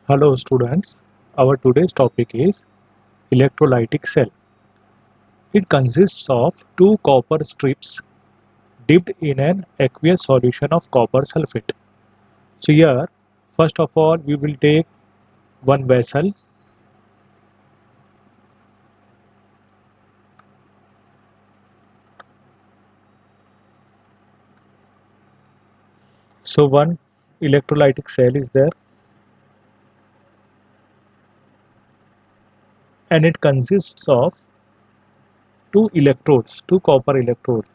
Hello students, our today's topic is electrolytic cell. It consists of two copper strips dipped in an aqueous solution of copper sulfate. So here, first of all, we will take one vessel. So one electrolytic cell is there and it consists of two electrodes, two copper electrodes.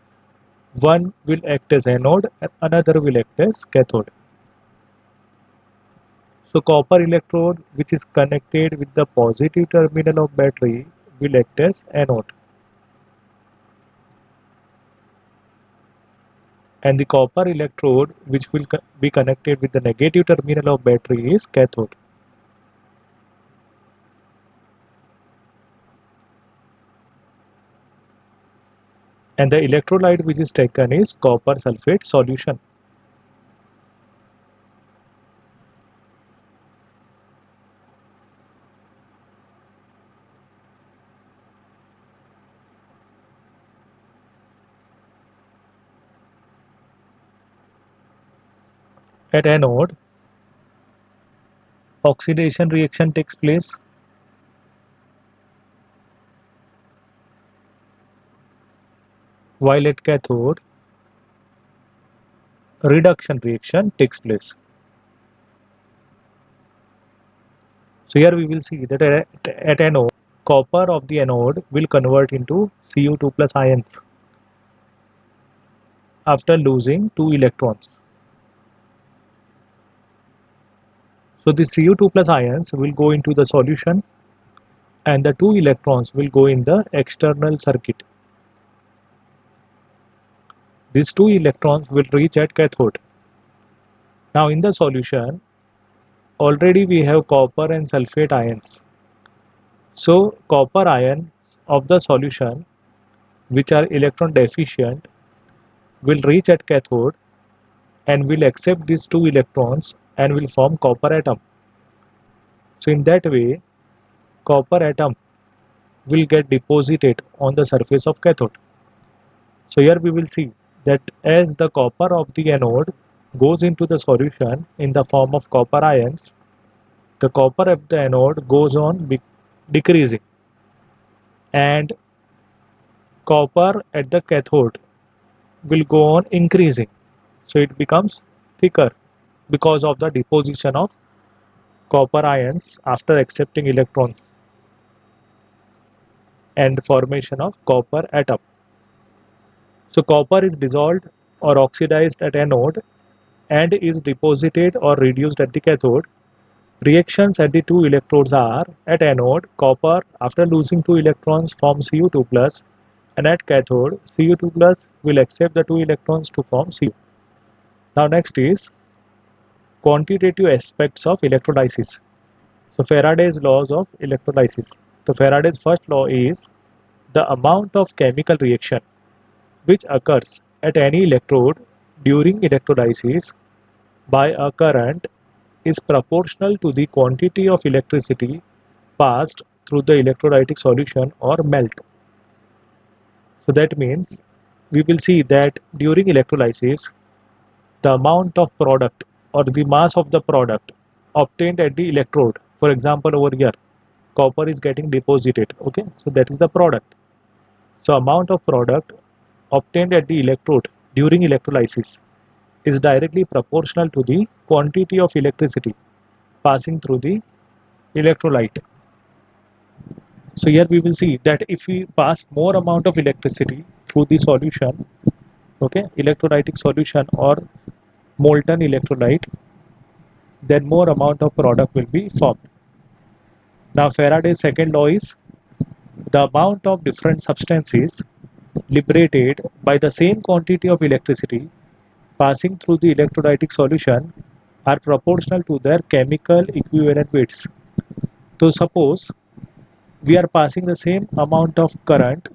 One will act as anode and another will act as cathode. So copper electrode which is connected with the positive terminal of battery will act as anode, and the copper electrode which will be connected with the negative terminal of battery is cathode. And the electrolyte which is taken is copper sulfate solution. At anode, oxidation reaction takes place, while at cathode, reduction reaction takes place. So here we will see that at anode, copper of the anode will convert into Cu2 plus ions after losing two electrons. So the Cu2 plus ions will go into the solution and the two electrons will go in the external circuit. These two electrons will reach at cathode. Now in the solution, already we have copper and sulfate ions. So copper ion of the solution which are electron deficient will reach at cathode and will accept these two electrons and will form copper atom. So in that way, copper atom will get deposited on the surface of cathode. So here we will see that as the copper of the anode goes into the solution in the form of copper ions, the copper of the anode goes on decreasing and copper at the cathode will go on increasing. So it becomes thicker because of the deposition of copper ions after accepting electrons and formation of copper atom. So copper is dissolved or oxidized at anode and is deposited or reduced at the cathode. Reactions at the two electrodes are: at anode, copper after losing two electrons forms Cu2 plus, and at cathode, Cu2 plus will accept the two electrons to form Cu. Now next is quantitative aspects of electrolysis. So Faraday's laws of electrolysis. So Faraday's first law is the amount of chemical reaction which occurs at any electrode during electrolysis by a current is proportional to the quantity of electricity passed through the electrolytic solution or melt. So that means we will see that during electrolysis, the amount of product or the mass of the product obtained at the electrode, for example over here, copper is getting deposited, okay, so that is the product. So amount of product obtained at the electrode during electrolysis is directly proportional to the quantity of electricity passing through the electrolyte. So here we will see that if we pass more amount of electricity through the solution, okay, electrolytic solution or molten electrolyte, then more amount of product will be formed. Now Faraday's second law is the amount of different substances liberated by the same quantity of electricity passing through the electrolytic solution are proportional to their chemical equivalent weights. So suppose we are passing the same amount of current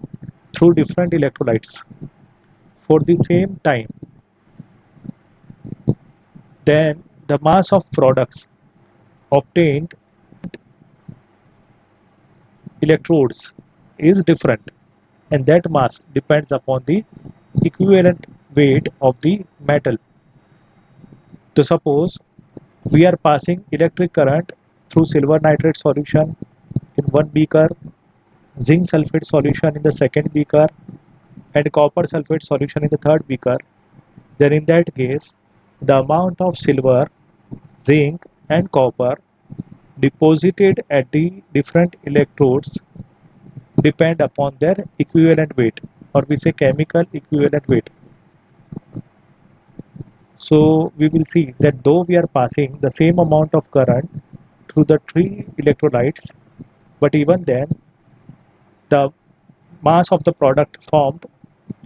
through different electrolytes for the same time, then the mass of products obtained electrodes is different, and that mass depends upon the equivalent weight of the metal. So suppose we are passing electric current through silver nitrate solution in one beaker, zinc sulfate solution in the second beaker, and copper sulfate solution in the third beaker. Then in that case, the amount of silver, zinc and copper deposited at the different electrodes depend upon their equivalent weight, or we say chemical equivalent weight. So we will see that though we are passing the same amount of current through the three electrolytes, but even then the mass of the product formed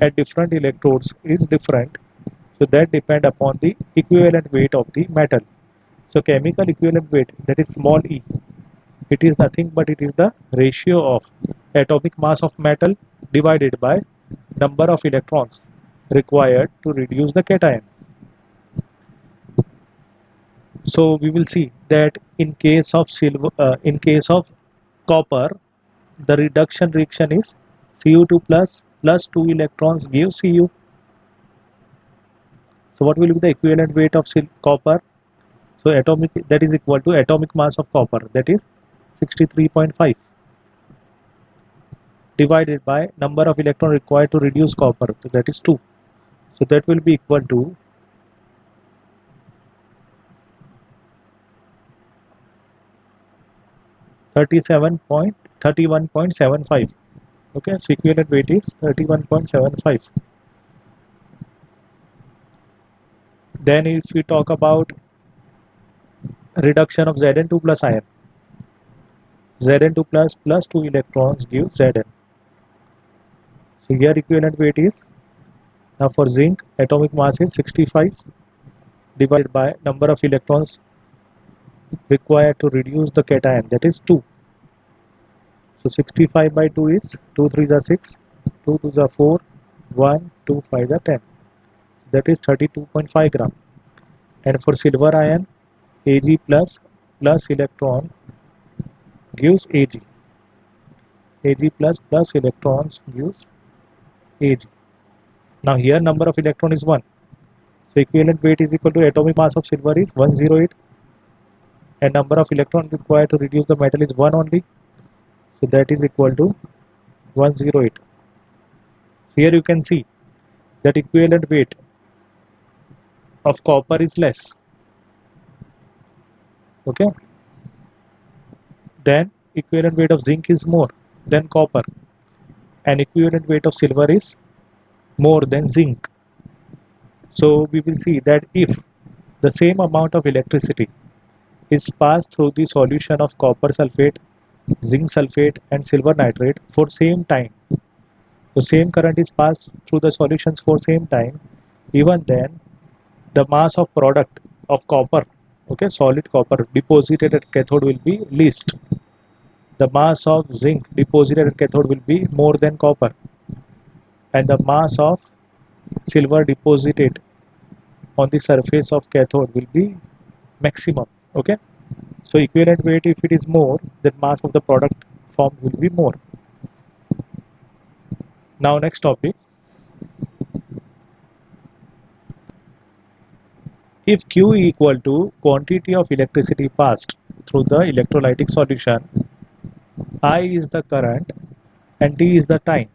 at different electrodes is different. So that depend upon the equivalent weight of the metal. So chemical equivalent weight, that is small e, it is nothing but it is the ratio of atomic mass of metal divided by number of electrons required to reduce the cation. So we will see that in case of copper, the reduction reaction is Cu2 plus 2 electrons give Cu. So what will be the equivalent weight of copper? So atomic, that is equal to atomic mass of copper, that is 63.5, divided by number of electrons required to reduce copper, so that is 2. So that will be equal to 31.75. Okay, so equivalent weight is 31.75. Then if we talk about reduction of Zn2 plus ion, Zn2 plus 2 electrons give Zn. So here equivalent weight is, now for zinc atomic mass is 65 divided by number of electrons required to reduce the cation, that is 2. So 65 by 2 is 2 3s are 6, 2 2s are 4, 1 2 5s are 10, that is 32.5 gram. And for silver ion, Ag plus electron gives Ag. Ag plus electrons gives Ag. Now here number of electron is 1. So equivalent weight is equal to atomic mass of silver is 108, and number of electrons required to reduce the metal is 1 only. So that is equal to 108. Here you can see that equivalent weight of copper is less. Okay. Then equivalent weight of zinc is more than copper, and equivalent weight of silver is more than zinc. So we will see that if the same amount of electricity is passed through the solution of copper sulfate, zinc sulfate and silver nitrate for same time, the same current is passed through the solutions for same time, even then the mass of product of copper, okay, solid copper deposited at cathode will be least. The mass of zinc deposited at cathode will be more than copper, and the mass of silver deposited on the surface of cathode will be maximum. Okay, so equivalent weight, if it is more, then mass of the product formed will be more. Now next topic, if Q equal to quantity of electricity passed through the electrolytic solution, I is the current and T is the time,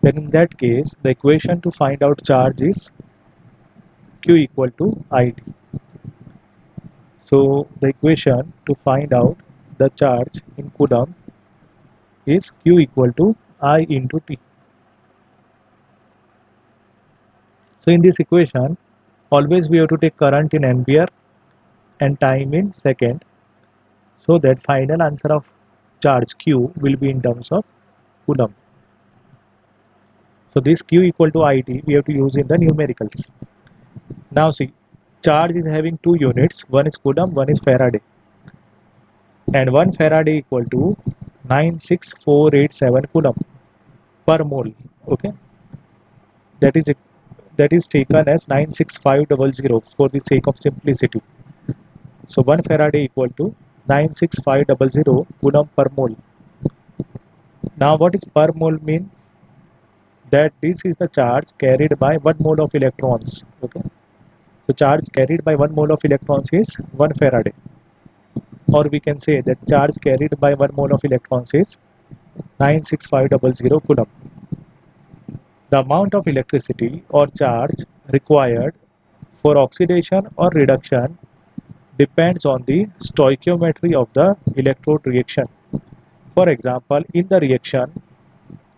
then in that case the equation to find out charge is Q equal to IT. So the equation to find out the charge in Coulomb is Q equal to I into T. So in this equation, always we have to take current in ampere and time in second, so that final answer of charge Q will be in terms of Coulomb. So this Q equal to IT we have to use in the numericals. Now see, charge is having two units, one is Coulomb, one is Faraday, and 1 Faraday equal to 96487 Coulomb per mole. Okay, that is taken as 96500 for the sake of simplicity. So 1 Faraday equal to 96500 coulomb per mole. Now what is per mole mean? That this is the charge carried by 1 mole of electrons. Okay. So charge carried by 1 mole of electrons is 1 Faraday. Or we can say that charge carried by 1 mole of electrons is 96500 coulomb. The amount of electricity or charge required for oxidation or reduction depends on the stoichiometry of the electrode reaction. For example, in the reaction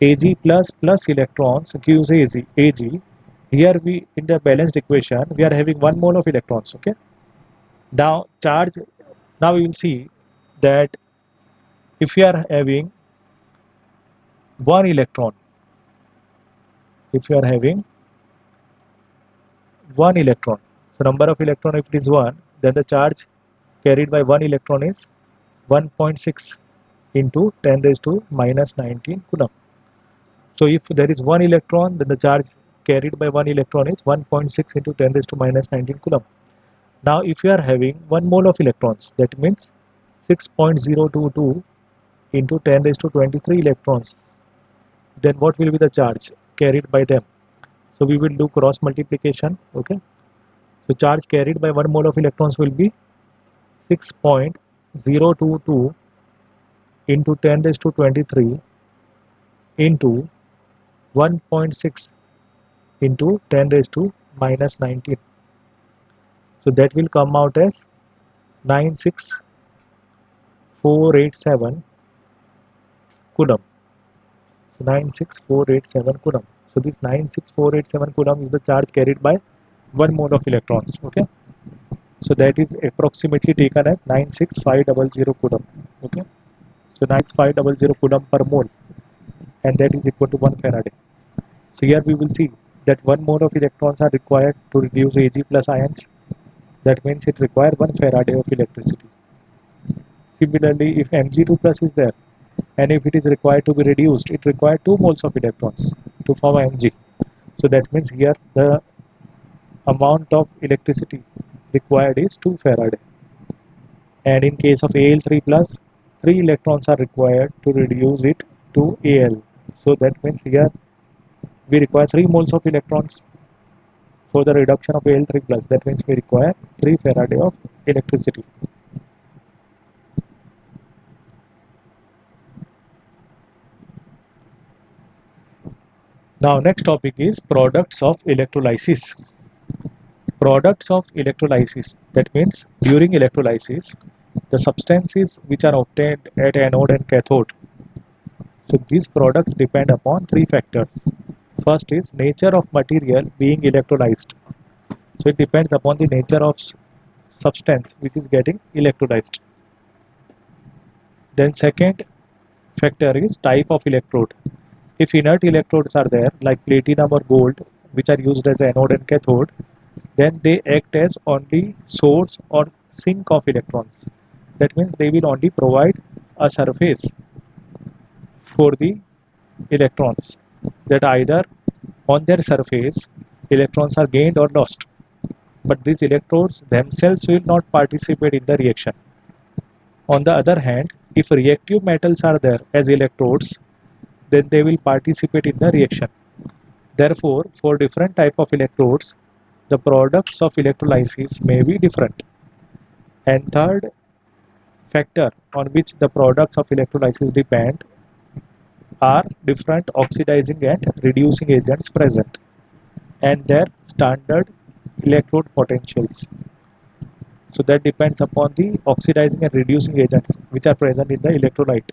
Ag plus electrons gives Ag. Here we in the balanced equation we are having 1 mole of electrons. Okay. Now charge. Now we will see that if we are having one electron, if you are having one electron, so number of electron if it is 1, then the charge carried by one electron is 1.6 into 10 raised to minus 19 coulomb. So if there is one electron, then the charge carried by one electron is 1.6 into 10 raised to minus 19 coulomb. Now if you are having 1 mole of electrons, that means 6.022 into 10 raised to 23 electrons, then what will be the charge carried by them? So we will do cross multiplication. Okay. So charge carried by 1 mole of electrons will be 6.022 into 10 raised to 23 into 1.6 into 10 raised to minus 19. So that will come out as 96487 coulomb. So 96487 coulomb. So this 96487 coulomb is the charge carried by 1 mole of electrons. Okay. So that is approximately taken as 96500 coulomb. Okay. So 96500 coulomb per mole, and that is equal to 1 Faraday. So here we will see that 1 mole of electrons are required to reduce Ag plus ions. That means it requires 1 Faraday of electricity. Similarly, if Mg2 plus is there, and if it is required to be reduced, it requires 2 moles of electrons to form Mg. So that means here the amount of electricity required is 2 Faraday. And in case of Al3 plus, 3 electrons are required to reduce it to Al. So that means here we require 3 moles of electrons for the reduction of Al3 plus. That means we require 3 Faraday of electricity. Now next topic is products of electrolysis. Products of electrolysis, that means during electrolysis the substances which are obtained at anode and cathode. So these products depend upon three factors. First is nature of material being electrolyzed. So it depends upon the nature of substance which is getting electrolyzed. Then second factor is type of electrode. If inert electrodes are there like platinum or gold which are used as anode and cathode, then they act as only source or sink of electrons. That means they will only provide a surface for the electrons, that either on their surface electrons are gained or lost, but these electrodes themselves will not participate in the reaction. On the other hand, if reactive metals are there as electrodes, then they will participate in the reaction. Therefore, for different type of electrodes, the products of electrolysis may be different. And third factor on which the products of electrolysis depend are different oxidizing and reducing agents present and their standard electrode potentials. So that depends upon the oxidizing and reducing agents which are present in the electrolyte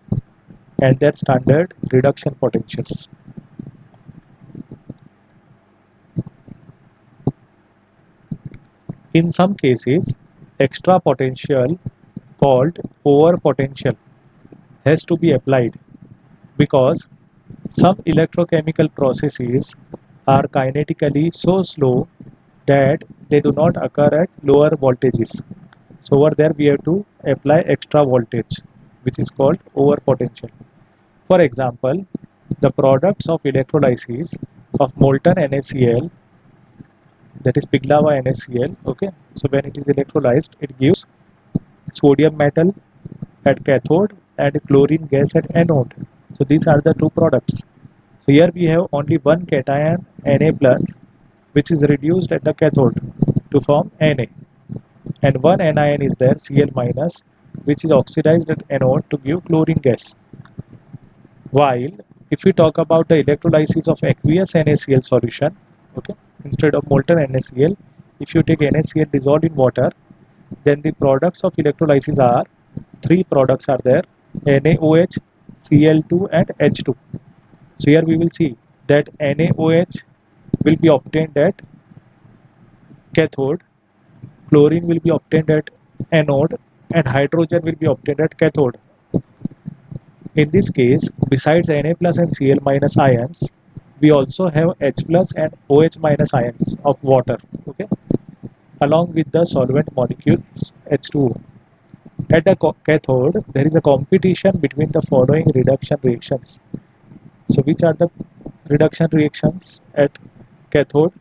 and their standard reduction potentials. In some cases, extra potential called over potential has to be applied because some electrochemical processes are kinetically so slow that they do not occur at lower voltages. So over there we have to apply extra voltage, which is called over potential. For example, the products of electrolysis of molten NaCl, that is Piglava NaCl, okay, so when it is electrolyzed it gives sodium metal at cathode and chlorine gas at anode. So these are the two products. So here we have only one cation Na plus, which is reduced at the cathode to form Na, and one anion is there, Cl minus, which is oxidized at anode to give chlorine gas. While if we talk about the electrolysis of aqueous NaCl solution, okay, instead of molten NaCl, if you take NaCl dissolved in water, then the products of electrolysis are three products are there: NaOH, Cl2 and H2. So here we will see that NaOH will be obtained at cathode, chlorine will be obtained at anode, and hydrogen will be obtained at cathode. In this case, besides Na plus and Cl minus ions, we also have H plus and OH minus ions of water, okay, along with the solvent molecules H2O. At the cathode, there is a competition between the following reduction reactions. So which are the reduction reactions at cathode?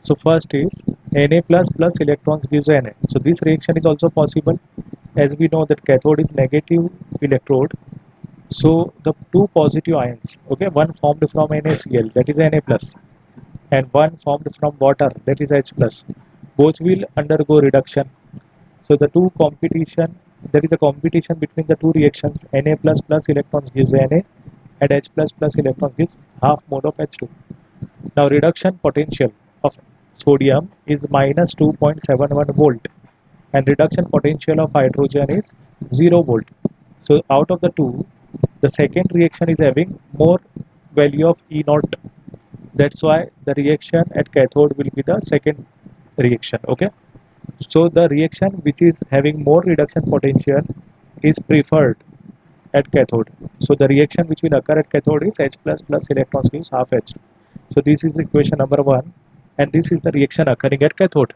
So first is Na plus plus electrons gives Na. So this reaction is also possible, as we know that cathode is negative electrode. So the two positive ions, okay, one formed from NaCl, that is Na plus, and one formed from water, that is H plus. Both will undergo reduction. So the two competition, there is a competition between the two reactions. Na plus plus electrons gives Na, and H plus plus electrons gives half mole of H2. Now reduction potential of sodium is minus 2.71 volt, and reduction potential of hydrogen is 0 volt. So out of the two, the second reaction is having more value of E naught. That's why the reaction at cathode will be the second reaction. Okay. So the reaction which is having more reduction potential is preferred at cathode. So the reaction which will occur at cathode is H plus plus electrons gives half H. So this is equation number 1, and this is the reaction occurring at cathode.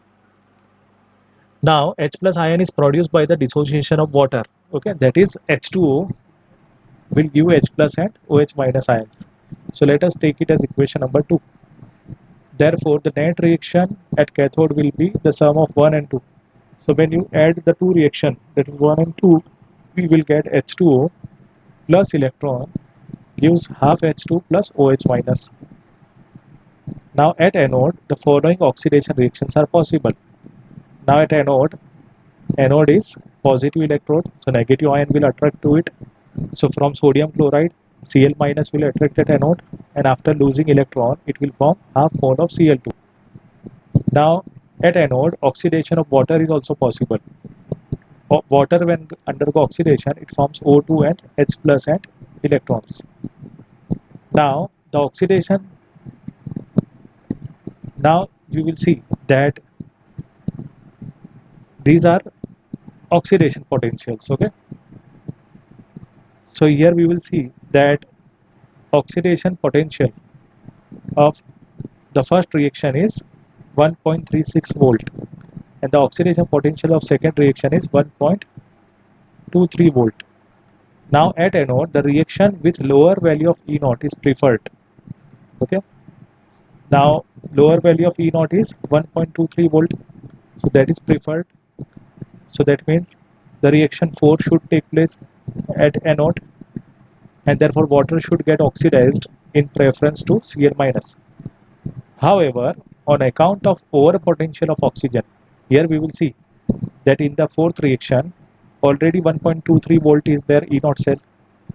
Now H plus ion is produced by the dissociation of water. Okay, that is H2O will give H plus and OH minus ions. So let us take it as equation number 2. Therefore, the net reaction at cathode will be the sum of 1 and 2. So when you add the two reaction, that is 1 and 2, we will get H2O plus electron gives half H2 plus OH minus. Now at anode, the following oxidation reactions are possible. Now at anode is positive electrode, so negative ion will attract to it. So from sodium chloride, Cl minus will attract at anode, and after losing electron, it will form half mole of Cl2. Now at anode, oxidation of water is also possible. Water when undergo oxidation, it forms O2 and H plus and electrons. Now the oxidation, now we will see that these are oxidation potentials. Okay, so here we will see that oxidation potential of the first reaction is 1.36 volt, and the oxidation potential of second reaction is 1.23 volt. Now at anode, the reaction with lower value of E naught is preferred. Okay, now lower value of E naught is 1.23 volt, so that is preferred. So that means the reaction 4 should take place at anode, and therefore water should get oxidized in preference to Cl minus. However, on account of overpotential of oxygen, here we will see that in the fourth reaction, already 1.23 volt is there E naught cell.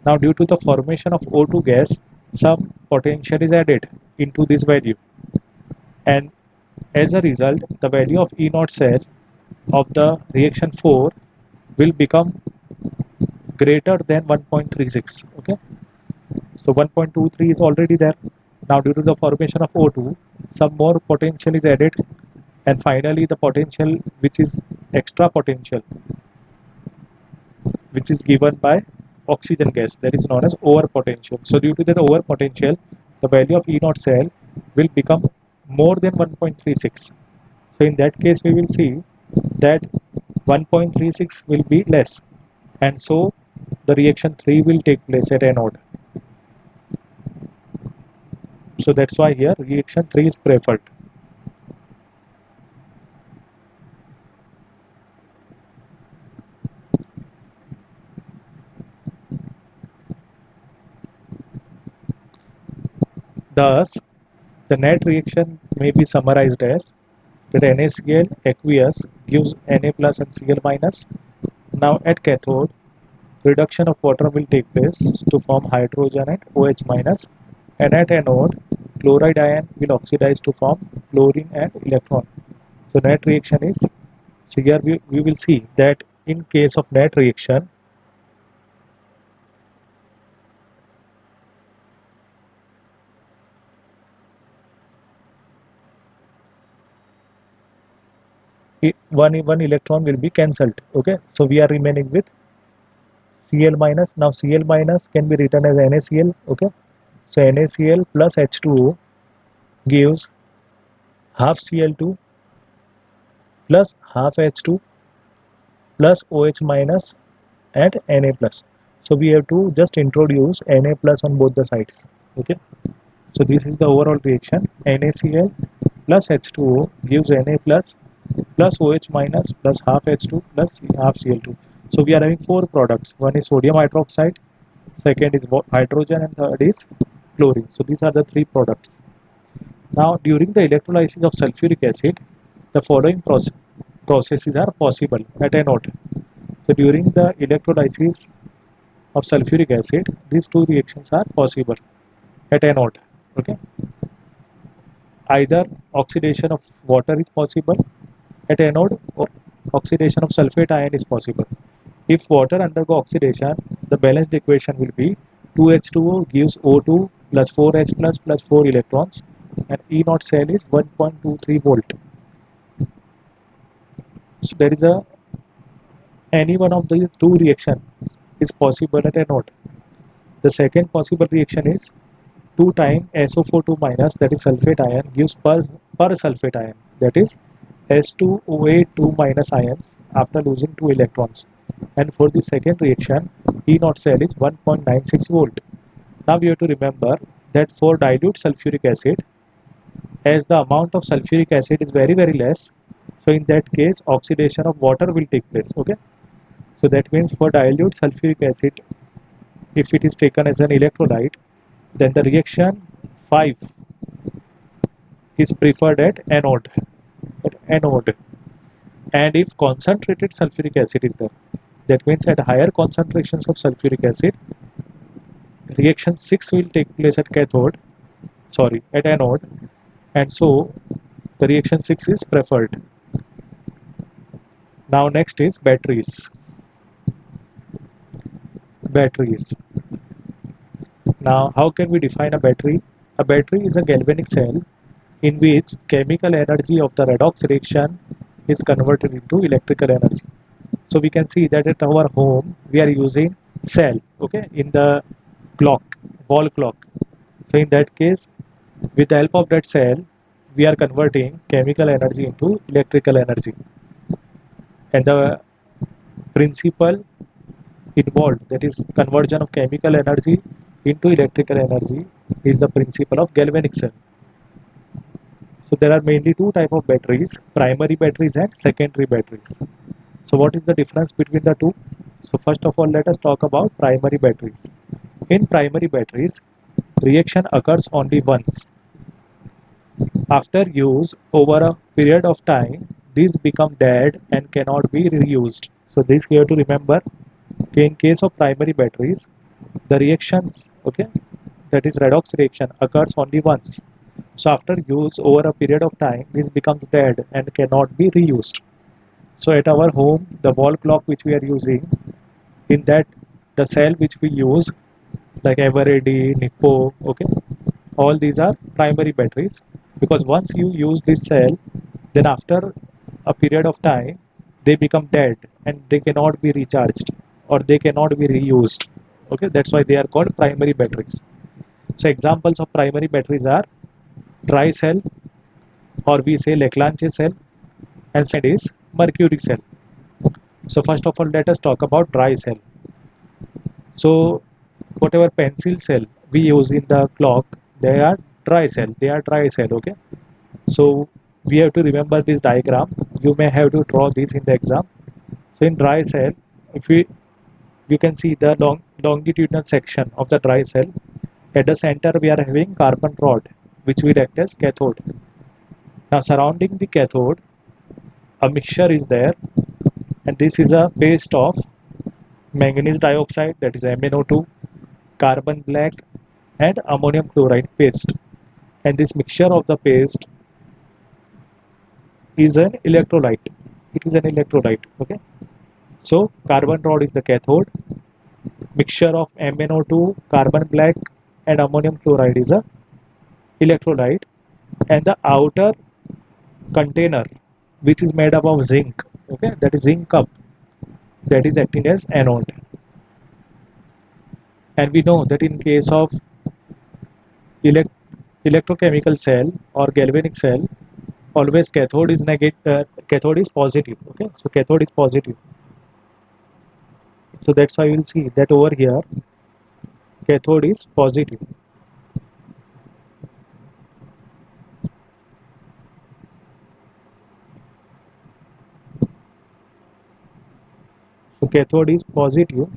Now due to the formation of O2 gas, some potential is added into this value, and as a result, the value of E naught cell of the reaction 4 will become greater than 1.36. Okay, so 1.23 is already there. Now due to the formation of O2, some more potential is added, and finally the potential which is extra potential, which is given by oxygen gas, that is known as over potential. So due to that over potential, the value of E naught cell will become more than 1.36. So in that case, we will see that 1.36 will be less, and so the reaction 3 will take place at anode. So that's why here reaction 3 is preferred. Thus, the net reaction may be summarized as that NaCl aqueous gives Na plus and Cl minus. Now at cathode, reduction of water will take place to form hydrogen and OH minus, and at anode, chloride ion will oxidize to form chlorine and electron. So net reaction is, so here we will see that in case of net reaction, one electron will be cancelled. Okay, so we are remaining with Cl minus. Now Cl minus can be written as NaCl. Okay, so NaCl plus H2O gives half Cl2 plus half H2 plus OH minus and Na plus. So we have to just introduce Na plus on both the sides. Okay, so this is the overall reaction. NaCl plus H2O gives Na plus plus OH minus plus half H2 plus half Cl2. So we are having four products. One is sodium hydroxide, second is hydrogen, and third is chlorine. So these are the three products. Now during the electrolysis of sulfuric acid, the following processes are possible at anode. So during the electrolysis of sulfuric acid, these two reactions are possible at anode. Okay, either oxidation of water is possible at anode or oxidation of sulfate ion is possible. If water undergo oxidation, the balanced equation will be 2H2O gives O2 plus 4H plus 4 electrons, and E naught cell is 1.23 volt. So there is a any one of the two reactions is possible at anode. The second possible reaction is 2 times SO42 minus, that is sulfate ion, gives per sulfate ion, that is S2OA2 minus ions after losing 2 electrons. And for the second reaction, E naught cell is 1.96 volt. Now we have to remember that for dilute sulfuric acid, as the amount of sulfuric acid is very less, so in that case oxidation of water will take place. Okay, so that means for dilute sulfuric acid, if it is taken as an electrolyte, then the reaction 5 is preferred at anode. And if concentrated sulfuric acid is there, that means at higher concentrations of sulfuric acid, reaction 6 will take place at anode, and so the reaction 6 is preferred. Now next is batteries. Now how can we define a battery? A battery is a galvanic cell in which chemical energy of the redox reaction is converted into electrical energy. So we can see that at our home we are using cell, okay, in the wall clock. So in that case, with the help of that cell, we are converting chemical energy into electrical energy, and the principle involved, that is conversion of chemical energy into electrical energy, is the principle of galvanic cell. So there are mainly two types of batteries: primary batteries and secondary batteries. So what is the difference between the two? So first of all, let us talk about primary batteries. In primary batteries, reaction occurs only once. After use over a period of time, these become dead and cannot be reused. So this you have to remember. In case of primary batteries, the reactions, okay, that is redox reaction, occurs only once. So after use over a period of time, this becomes dead and cannot be reused. So at our home, the wall clock which we are using, in that the cell which we use, like Eveready, Nippo, okay, all these are primary batteries, because once you use this cell, then after a period of time, they become dead and they cannot be recharged or they cannot be reused. Okay, that's why they are called primary batteries. So examples of primary batteries are dry cell, or we say Leclanche cell, and second is mercury cell. So first of all, let us talk about dry cell. So whatever pencil cell we use in the clock, they are dry cell. Okay. So we have to remember this diagram. You may have to draw this in the exam. So in dry cell, if you can see the longitudinal section of the dry cell. At the center we are having carbon rod which will act as cathode. Now surrounding the cathode a mixture is there, and this is a paste of manganese dioxide, that is MnO2, carbon black and ammonium chloride paste. And this mixture of the paste is an electrolyte. It is an electrolyte. Okay. So carbon rod is the cathode. Mixture of MnO2, carbon black and ammonium chloride is a electrolyte, and the outer container which is made up of zinc, okay, that is zinc cup, that is acting as anode. And we know that in case of elect electrochemical cell or galvanic cell, always cathode is positive. Okay, so cathode is positive. So that's why you will see that over here cathode is positive. So cathode is positive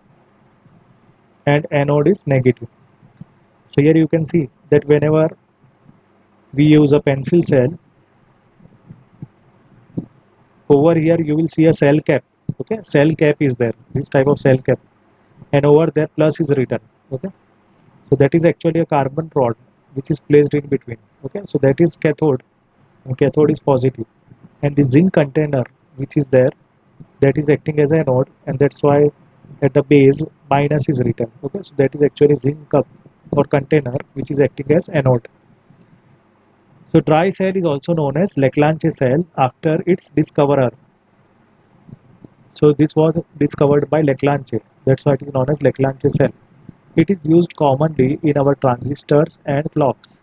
and anode is negative. So here you can see that whenever we use a pencil cell, over here you will see a cell cap. Okay, cell cap is there, this type of cell cap, and over there plus is written. Okay, so that is actually a carbon rod which is placed in between. Okay, so that is cathode, and cathode is positive, and the zinc container which is there, that is acting as an anode, and that's why at the base minus is written. Okay, so that is actually zinc cup or container which is acting as anode. So dry cell is also known as Leclanche cell after its discoverer. So this was discovered by Leclanche. That's why it is known as Leclanche cell. It is used commonly in our transistors and clocks.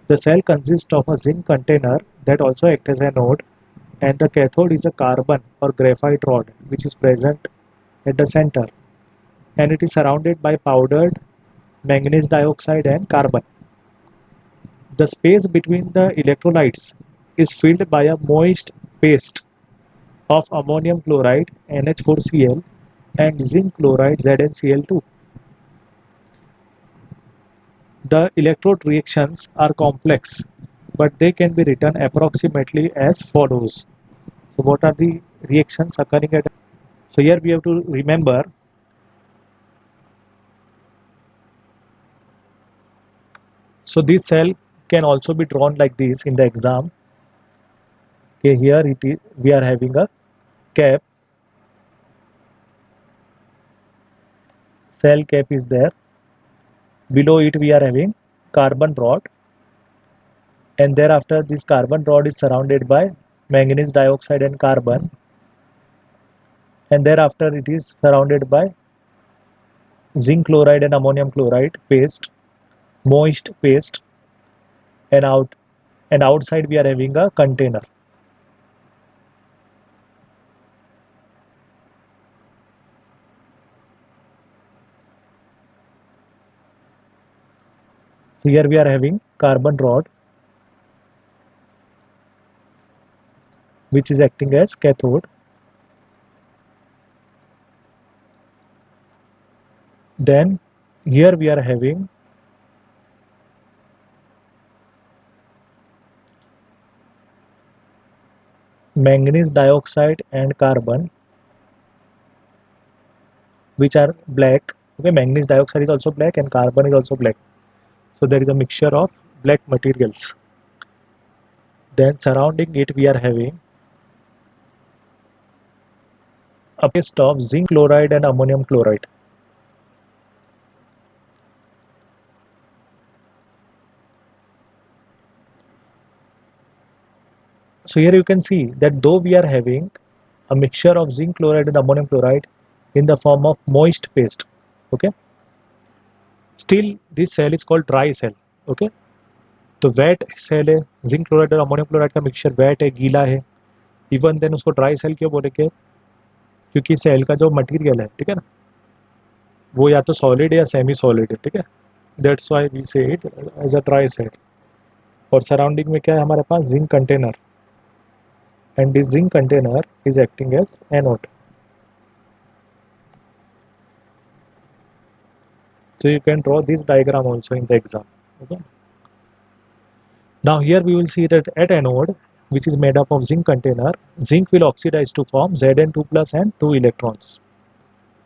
The cell consists of a zinc container that also acts as an anode, and the cathode is a carbon or graphite rod which is present at the center, and it is surrounded by powdered manganese dioxide and carbon. The space between the electrolytes is filled by a moist paste of ammonium chloride NH4Cl and zinc chloride ZnCl2. The electrode reactions are complex, but they can be written approximately as follows. So what are the reactions occurring at? So here we have to remember, so this cell can also be drawn like this in the exam. Okay, here it is, we are having a cap, cell cap is there. Below it we are having carbon rod, and thereafter this carbon rod is surrounded by manganese dioxide and carbon, and thereafter it is surrounded by zinc chloride and ammonium chloride paste, moist paste, and outside we are having a container. So here we are having carbon rod which is acting as cathode. Then here we are having manganese dioxide and carbon which are black. Okay, manganese dioxide is also black and carbon is also black. So there is a mixture of black materials. Then surrounding it we are having a paste of zinc chloride and ammonium chloride. So here you can see that though we are having a mixture of zinc chloride and ammonium chloride in the form of moist paste, okay, still this cell is called dry cell. Okay, तो wait cell है, zinc chloride और ammonium chloride का mixture wait है, गीला है, even then उसको dry cell क्यों बोलेंगे? क्योंकि सेल का जो मटेरियल है, ठीक है ना, वो या तो सॉलिड है या सेमी सॉलिड है, ठीक है, that's why we say it as a dry cell. और सराउंडिंग में क्या है हमारे पास? Zinc container, and this zinc container is acting as anode. So you can draw this diagram also in the exam. Okay. Now here we will see that at anode, which is made up of zinc container, zinc will oxidize to form Zn2 plus and 2 electrons.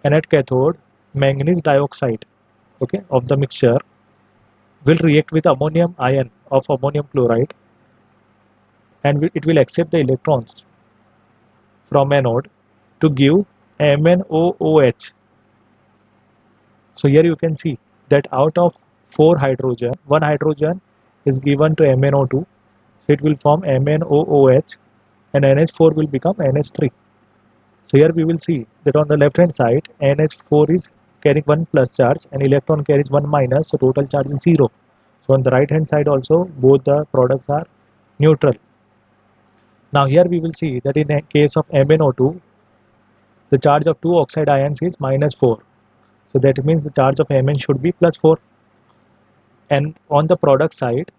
And at cathode, manganese dioxide, okay, of the mixture will react with ammonium ion of ammonium chloride, and it will accept the electrons from anode to give MnOOH. So here you can see that out of 4 hydrogen, 1 hydrogen is given to MnO2, so it will form MnOOH, and NH4 will become NH3. So here we will see that on the left hand side, NH4 is carrying 1 plus charge and electron carries 1 minus, so total charge is 0. So on the right hand side also, both the products are neutral. Now here we will see that in a case of MnO2, the charge of 2 oxide ions is minus 4. So that means the charge of Mn should be plus 4. And on the product side,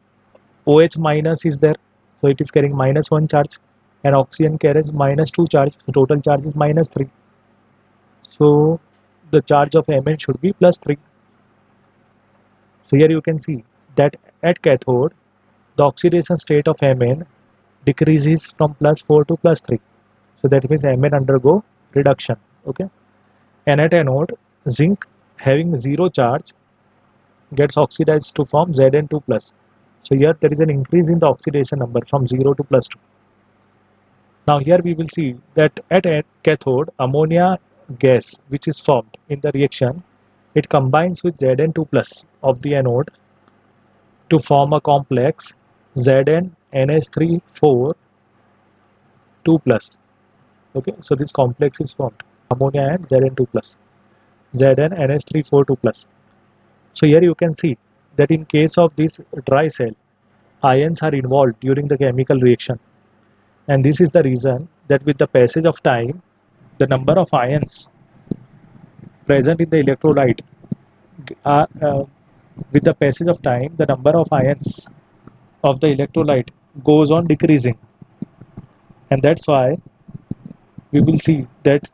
OH minus is there, so it is carrying minus 1 charge, and oxygen carries minus 2 charge, so total charge is minus 3. So the charge of Mn should be plus 3. So here you can see that at cathode, the oxidation state of Mn decreases from plus 4 to plus 3. So that means Mn undergo reduction. Okay. And at anode, zinc having 0 charge gets oxidized to form Zn2 plus. So here there is an increase in the oxidation number from 0 to plus 2. Now here we will see that at a cathode, ammonia gas which is formed in the reaction, it combines with Zn2 plus of the anode to form a complex ZnNH3 4 2 plus. Okay, so this complex is formed, ammonia and Zn2 plus, ZnNH3 4 2 plus. So here you can see that in case of this dry cell, ions are involved during the chemical reaction, and this is the reason that with the passage of time, the number of ions present in the electrolyte are, with the passage of time, the number of ions of the electrolyte goes on decreasing, and that's why we will see that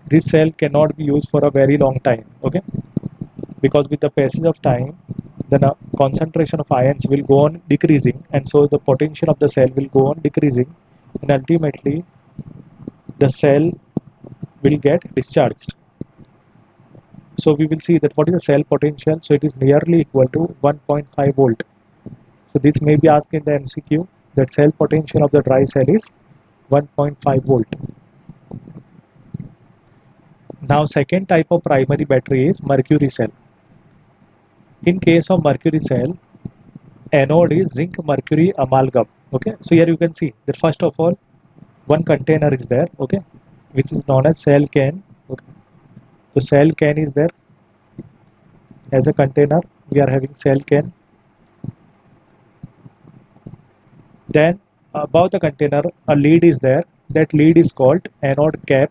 this cell cannot be used for a very long time. Okay, because with the passage of time, the concentration of ions will go on decreasing, and so the potential of the cell will go on decreasing, and ultimately the cell will get discharged. So we will see that what is the cell potential. So it is nearly equal to 1.5 volt. So this may be asked in the MCQ, that cell potential of the dry cell is 1.5 volt. Now second type of primary battery is mercury cell. In case of mercury cell, anode is zinc mercury amalgam. Okay, so here you can see that first of all, one container is there, okay, which is known as cell can. Okay, so cell can is there as a container. We are having cell can. Then above the container, a lead is there. That lead is called anode cap.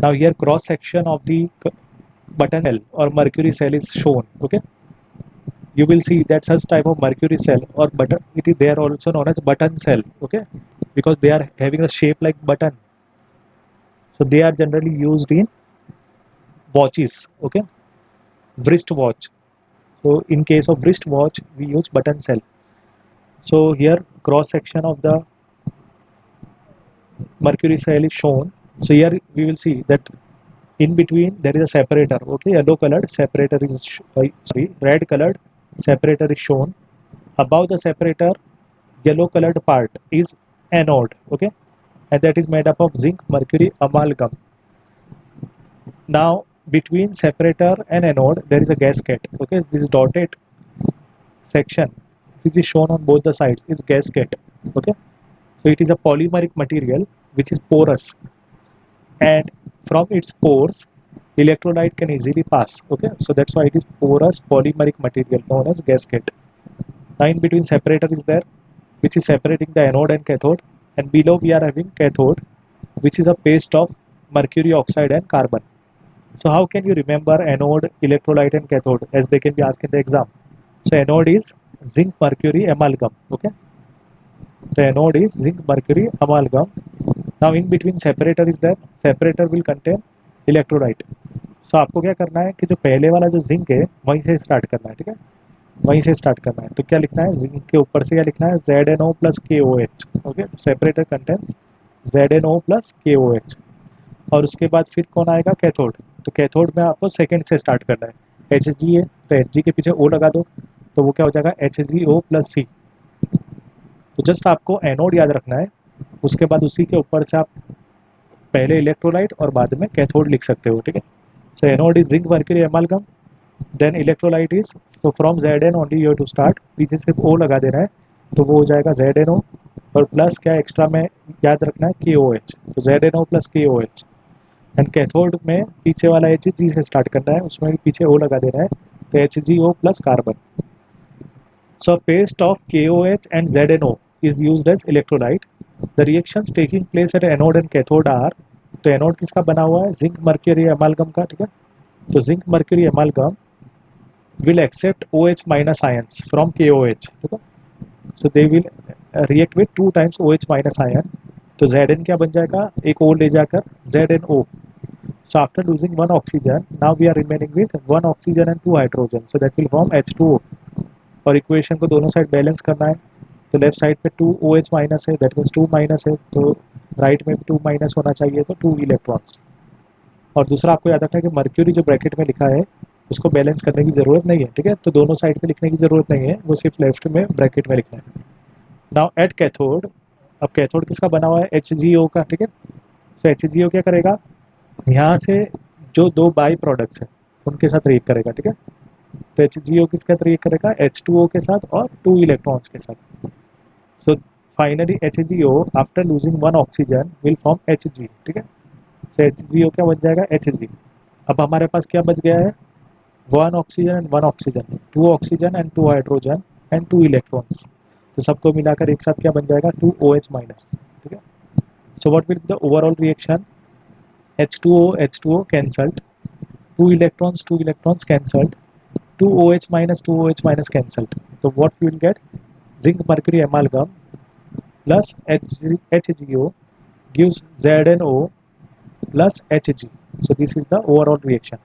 Now here cross section of the button cell or mercury cell is shown. Okay, you will see that such type of mercury cell or button, they are also known as button cell. Okay, because they are having a shape like button. So they are generally used in watches. Okay, wrist watch. So in case of wrist watch, we use button cell. So here cross section of the mercury cell is shown. So here we will see that in between there is a separator. Okay, yellow colored separator is red colored separator is shown. Above the separator, yellow colored part is anode. Okay, and that is made up of zinc mercury amalgam. Now between separator and anode there is a gasket. Okay, this dotted section which is shown on both the sides is gasket. Okay, so it is a polymeric material which is porous, and from its pores electrolyte can easily pass. Okay, so that's why it is porous polymeric material known as gasket. Now in between separator is there, which is separating the anode and cathode, and below we are having cathode, which is a paste of mercury oxide and carbon. So how can you remember anode, electrolyte and cathode, as they can be asked in the exam? So anode is zinc mercury amalgam. Okay, the anode is zinc mercury amalgam. Now in between separator is there, separator will contain electrolyte. सो आपको क्या करना है कि जो पहले वाला जो zinc है वहीं से स्टार्ट करना है, ठीक है, वहीं से स्टार्ट करना है। तो क्या लिखना है, जिंक के ऊपर से क्या लिखना है, ZnO plus KOH। Okay, separator contents ZnO plus KOH। और उसके बाद फिर कौन आएगा, कैथोड। तो कैथोड में आपको सेकंड से स्टार्ट करना है, Hg है तो Hg के पीछे O लगा दो, तो वो क्या हो जाएगा HgO प्लस C। तो जस्ट आपको एनोड याद रखना है, उसके बाद उसी के ऊपर से आप पहले इलेक्ट्रोलाइट और बाद में कैथोड लिख सकते हो, ठीक है। So anode is zinc mercury amalgam, then electrolyte is, तो from Zn only you have to start, पीछे सिर्फ O लगा देना है, तो वो हो जाएगा ZnO, और प्लस क्या एक्स्ट्रा में याद रखना है KOH, तो ZnO plus KOH। And cathode में पीछे वाला Hg से स्टार्ट करना है, उसमें भी पीछे O लगा देना है, तो HgO plus carbon. So a paste of KOH and ZnO is used as electrolyte. The reactions taking place at anode and cathode are, तो एनोड किसका बना हुआ है, जिंक मर्क्यूरी एमालगम का, ठीक है। तो zinc mercury एमालगम will accept OH minus ions from KOH, ठीक है। So they will react with 2 times OH minus ion. तो Zn क्या बन जाएगा, एक O ले जाकर ZnO. So after losing one oxygen, now we are remaining with one oxygen and 2 hydrogen. So that will form H2O. और equation को दोनों साइड बैलेंस करना है, तो लेफ्ट साइड पे 2 OH माइनस है, दैट मीन्स 2 माइनस है, तो राइट में भी 2 माइनस होना चाहिए, तो 2 इलेक्ट्रॉन्स। और दूसरा आपको याद रखना है कि मर्क्यूरी जो ब्रैकेट में लिखा है उसको बैलेंस करने की ज़रूरत नहीं है, ठीक है, तो दोनों साइड पे लिखने की ज़रूरत नहीं है, वो सिर्फ लेफ्ट में ब्रैकेट में लिखना है। नाउ एट कैथोड, अब कैथोड किसका बना हुआ है, HgO का, ठीक है। तो HgO क्या करेगा, यहाँ से जो दो बाई प्रोडक्ट्स हैं उनके साथ रिएक्ट करेगा, ठीक है। तो HgO किसके साथ रिएक्ट करेगा, H2O के साथ और 2 इलेक्ट्रॉन्स के साथ। So finally HgO after losing one oxygen will form Hg, ठीक है। तो HgO क्या बन जाएगा, Hg। अब हमारे पास क्या बच गया है, one oxygen and one oxygen, 2 oxygen and 2 hydrogen and 2 electrons. तो सबको मिलाकर एक साथ क्या बन जाएगा, 2 OH माइनस, ठीक है। So what will be the overall reaction, H2O cancelled, 2 electrons cancelled, 2OH minus 2OH minus cancelled. So what we will get, zinc mercury amalgam plus HgO gives ZnO plus Hg. So this is the overall reaction.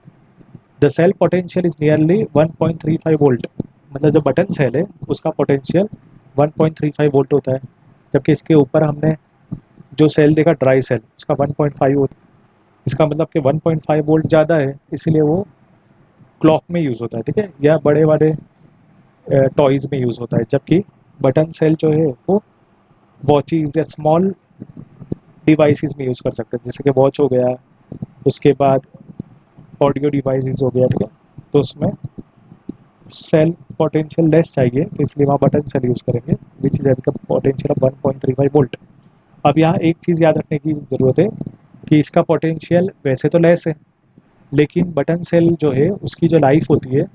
The cell potential is nearly 1.35 volt, मतलब जो button cell है उसका potential 1.35 volt होता है, जबकि इसके ऊपर हमने जो सेल देखा ड्राई सेल उसका 1.5 वोल्ट। इसका मतलब कि 1.5 वोल्ट ज़्यादा है, इसीलिए वो क्लॉक में यूज़ होता है, ठीक है, या बड़े वाले टॉयज़ में यूज़ होता है, जबकि बटन सेल जो है वो वॉचेस या स्मॉल डिवाइसेस में यूज़ कर सकते हैं, जैसे कि वॉच हो गया, उसके बाद ऑडियो डिवाइसेस हो गया, ठीक है। तो उसमें सेल पोटेंशियल लेस चाहिए, तो इसलिए वहाँ बटन सेल यूज़ करेंगे, विच इज का पोटेंशियल ऑफ 1.35 वोल्ट। अब यहाँ एक चीज़ याद रखने की ज़रूरत है कि इसका पोटेंशियल वैसे तो लेस है, लेकिन बटन सेल जो है उसकी जो लाइफ होती है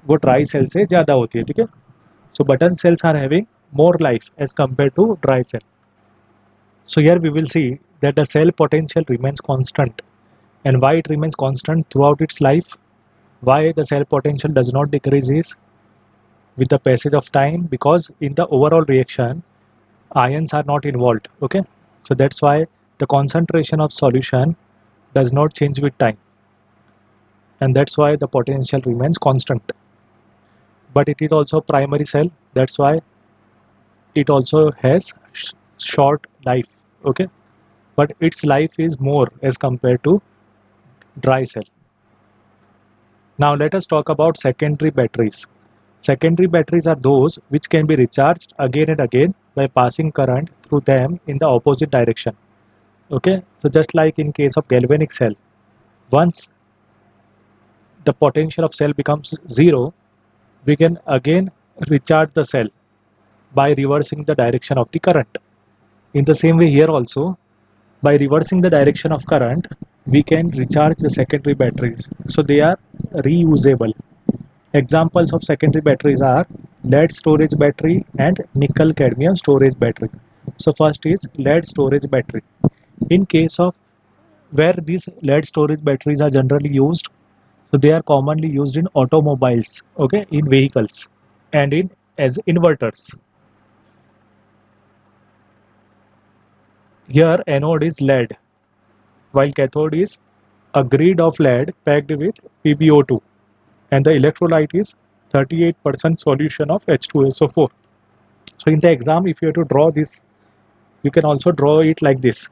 वो ड्राई सेल से ज़्यादा होती है, ठीक है। So button cells are having more life as compared to dry cell. So here we will see that the cell potential remains constant, and why it remains constant throughout its life, why the cell potential does not decreases with the passage of time, because in the overall reaction ions are not involved, okay. So that's why the concentration of solution does not change with time, and that's why the potential remains constant. But it is also primary cell, that's why it also has short life, okay, but its life is more as compared to dry cell. Now let us talk about secondary batteries. Secondary batteries are those which can be recharged again and again by passing current through them in the opposite direction, okay. So just like in case of galvanic cell, once the potential of cell becomes zero, we can again recharge the cell by reversing the direction of the current. In the same way here also, by reversing the direction of current, we can recharge the secondary batteries, so they are reusable. Examples of secondary batteries are lead storage battery and nickel cadmium storage battery. So first is lead storage battery. In case of where these lead storage batteries are generally used, so they are commonly used in automobiles, okay, in vehicles and in as inverters. Here anode is lead while cathode is a grid of lead packed with PbO2, and the electrolyte is 38% solution of H2SO4. So in the exam, if you have to draw this, you can also draw it like this.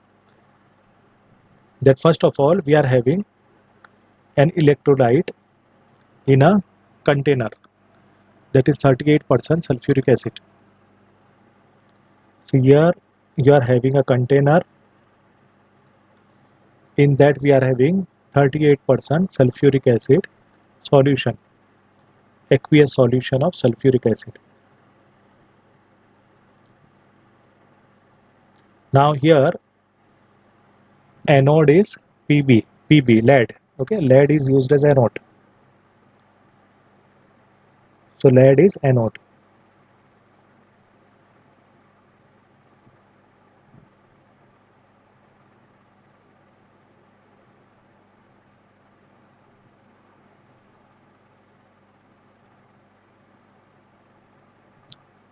That first of all, we are having an electrolyte in a container that is 38% sulfuric acid. So here you are having a container, in that we are having 38% sulfuric acid solution, aqueous solution of sulfuric acid. Now here anode is Pb, lead. Okay, lead is used as anode. So lead is anode.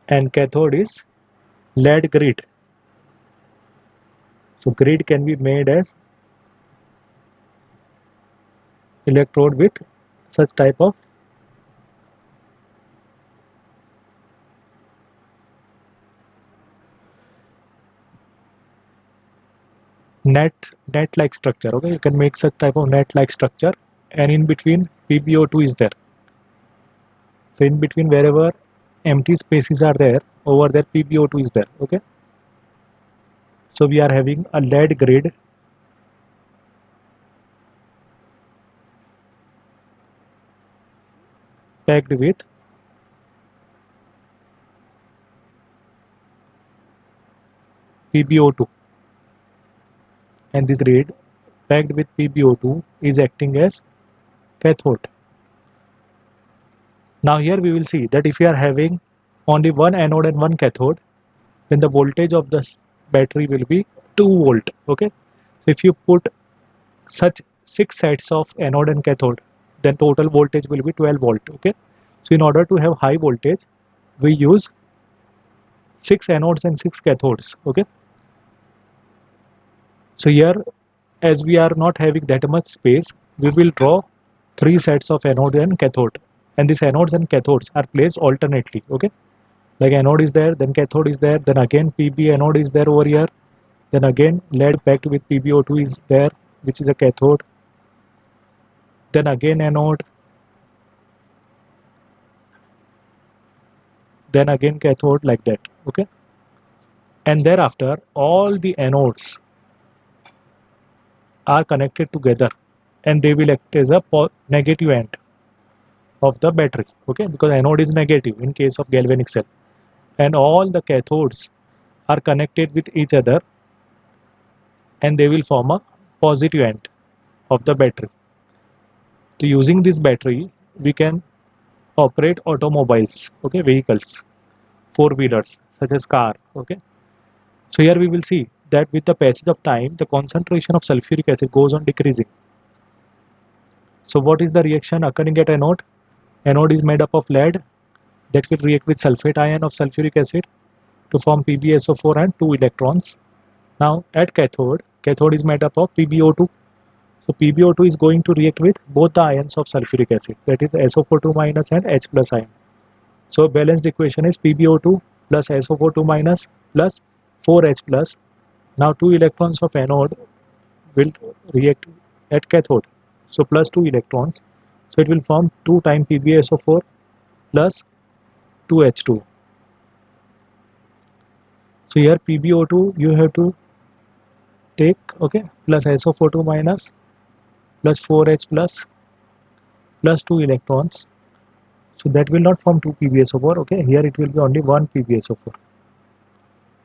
And cathode is lead grid. So grid can be made as electrode with such type of net like structure. Okay, you can make such type of net like structure, and in between PbO2 is there. So in between, wherever empty spaces are there, over there PbO2 is there. Okay, so we are having a lead grid packed with PbO2, and this grid packed with PbO2 is acting as cathode. Now here we will see that if we are having only one anode and one cathode, then the voltage of the battery will be 2 volt. Okay, so if you put such 6 sets of anode and cathode, then total voltage will be 12 volt. Okay, so in order to have high voltage, we use 6 anodes and 6 cathodes. Okay, so here, as we are not having that much space, we will draw 3 sets of anode and cathode, and these anodes and cathodes are placed alternately. Okay, like anode is there, then cathode is there, then again Pb anode is there over here, then again lead packed with PbO2 is there, which is a cathode, then again anode, then again cathode, like that. Okay, and thereafter all the anodes are connected together, and they will act as a negative end of the battery. Okay, because anode is negative in case of galvanic cell, and all the cathodes are connected with each other, and they will form a positive end of the battery. So using this battery, we can operate automobiles, okay, vehicles, four-wheelers such as car. Okay, so here we will see that with the passage of time, the concentration of sulfuric acid goes on decreasing. So what is the reaction occurring at anode? Anode is made up of lead that will react with sulfate ion of sulfuric acid to form PbSO4 and 2 electrons. Now at cathode, cathode is made up of PbO2. So PbO2 is going to react with both the ions of sulfuric acid, that is SO42 minus and H plus ion. So balanced equation is PbO2 plus SO42 minus plus 4H plus. Now 2 electrons of anode will react at cathode, so plus 2 electrons. So it will form 2 times PbSO4 plus 2H2. So here PbO2 you have to take, okay, plus SO42 minus plus 4H plus 2 electrons. So that will not form 2 PbSO4. Okay, here it will be only 1 PbSO4.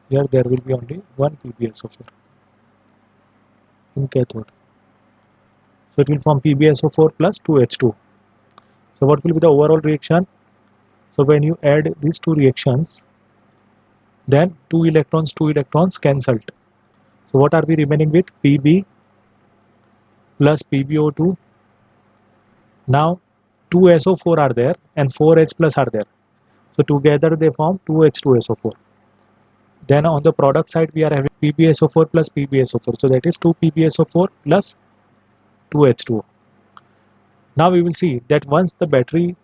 Here there will be only 1 PbSO4 in cathode. So it will form PbSO4 plus 2H2. So what will be the overall reaction? So when you add these two reactions, then 2 electrons cancelled. So what are we remaining with? Pb plus PbO2. Now 2SO4 are there and 4H plus are there. So together they form 2H2SO4. Then on the product side we are having PbSO4 plus PbSO4. So that is 2 PbSO4 plus 2H2O. Now we will see that once the battery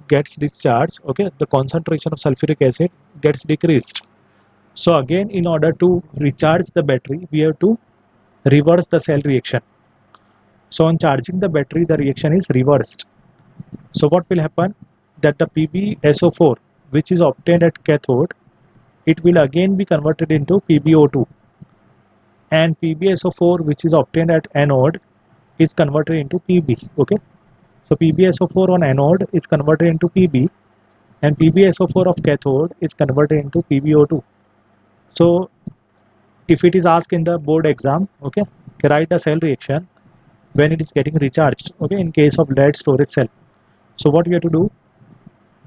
gets discharged, okay, the concentration of sulfuric acid gets decreased. So again, in order to recharge the battery, we have to reverse the cell reaction. So on charging the battery, the reaction is reversed. So what will happen? That the PbSO4, which is obtained at cathode, it will again be converted into PbO2, and PbSO4, which is obtained at anode, is converted into Pb. Okay, so PbSO4 on anode is converted into Pb, and PbSO4 of cathode is converted into PbO2. So if it is asked in the board exam, okay, write the cell reaction when it is getting recharged, okay, in case of lead storage cell. So what you have to do,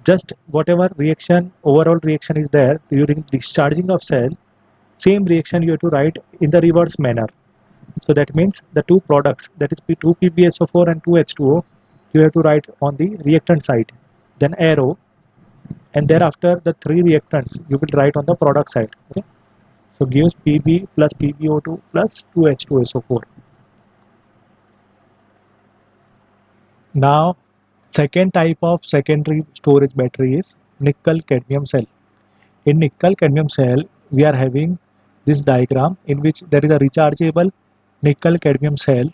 just whatever reaction, overall reaction is there during discharging of cell, same reaction you have to write in the reverse manner. So that means the two products, that is 2PbSO4 and 2H2O, you have to write on the reactant side, then arrow, and thereafter the three reactants you will write on the product side. Okay? So gives Pb plus PbO2 plus 2H2SO4. Now, second type of secondary storage battery is nickel cadmium cell. In nickel cadmium cell, we are having this diagram in which there is a rechargeable nickel cadmium cell